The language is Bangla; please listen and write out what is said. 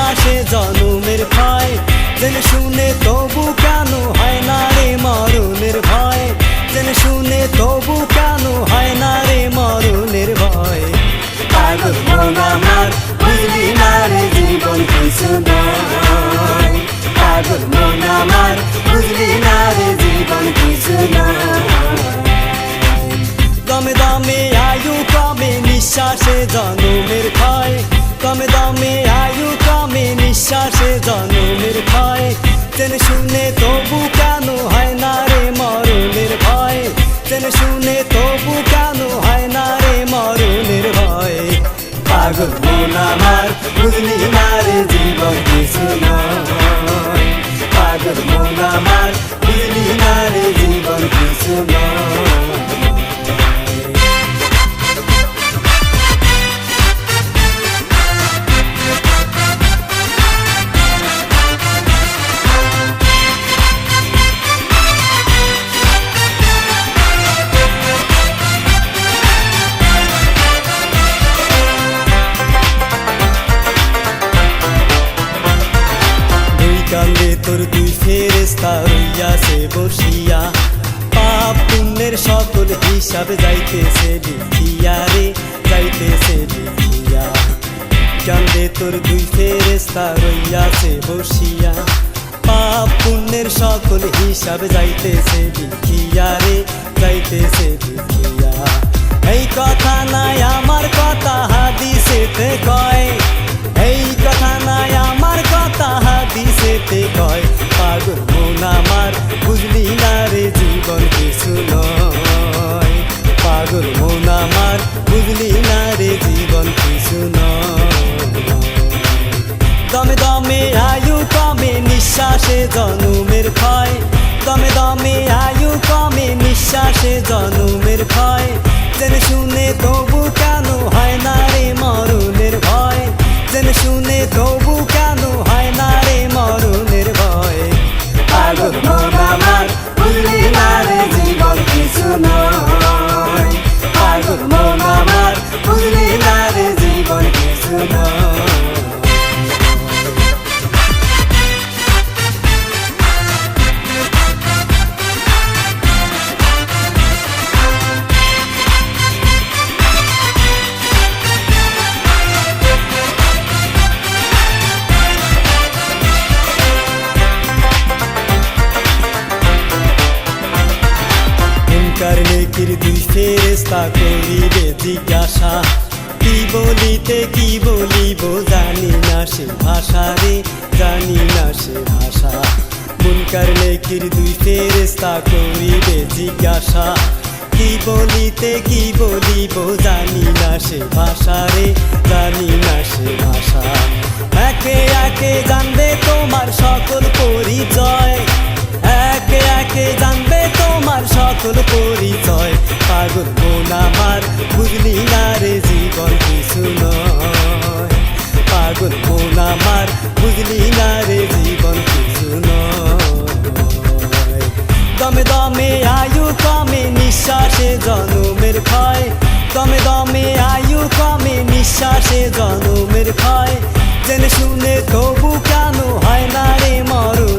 নিঃশ্বাসে জনমের ভয়, জেনে শুনে তবু কেন হয় না রে মরণের ভয়, জেনে শুনে তবু কেন হয় না রে মরণের ভয়। পাগল মন আমার বুঝলি না রে জীবন কিছু নয়, পাগল মন আমার বুঝলি না রে জীবন কিছু নয়। দমে দমে আয়ু কমে নিঃশ্বাসে জনমের ভয়, দমে দমে আয়ু কমে নিঃশ্বাসে জনমের ভয়, জেনে শুনে তবু কেন হয় না রে মরণের ভয়, জেনে শুনে তবু কেন হয় না রে মরণের ভয়। পাগল মন আমার বুঝলি না রে জীবন কিছু নয়, পাগল মন আমার বুঝলি না রে জীবন কিছু নয়। কান্দে তোর দুই ফেরেশতা রইয়াছে বসিয়া, পাপ পুণ্যের সকল হিসাব যাইতেছে লিখিয়া রে, যাইতেছে লিখিয়া। কান্দে তোর দুই ফেরেশতা রইয়াছে বসিয়া, পাপ পুণ্যের সকল হিসাব যাইতেছে লিখিয়া রে, যাইতেছে লিখিয়া। এই কথা নাই আমার কথা হাদিসেতে কয়, এই কথা নাই আমার কথা হাদিসেতে কয়। পাগল মন আমার বুঝলি না রে জীবন কিছু নয়, পাগল মন আমার বুঝলি না রে জীবন কিছু নয়। দমে দমে আয়ু কমে নিঃশ্বাসে জনমের ভয়, দমে দমে আয়ু কমে নিঃশ্বাসে জনমের ভয়, জেনে শুনে তবু কেন হয় না রে মরণের ভয়, জেনে শুনে তবু কেন হয় না রে মরণের ভয়। পাগল মন আমার বুঝলি না রে জীবন কিছু নয়, পাগল মন আমার বুঝলি না রে জীবন কিছু নয়। নেকির দুই ফেরেশতা করিবে জিজ্ঞাসা, কি বলিতে কি বলিব জানি না সে ভাষা রে, জানি না সে ভাষা। মুনকার নেকির দুই ফেরেশতা করিবে জিজ্ঞাসা, কি বলিতে কি বলিব জানি না সে ভাষা রে, জানি না সে ভাষা। একে একে জানবে তোমার সকল পরিচয়, একে একে জানবে তোমার সকল পরিচয়। পাগল মন আমার বুঝলি না রে জীবন কিছু নয়, পাগল মন আমার বুঝলি না রে জীবন কিছু নয়। দমে দমে আয়ু কমে নিঃশ্বাসে জনমের ভয়, দমে দমে আয়ু কমে নিঃশ্বাসে জনমের ভয়, জেনে শুনে তবু কেন হয় না রে মরণ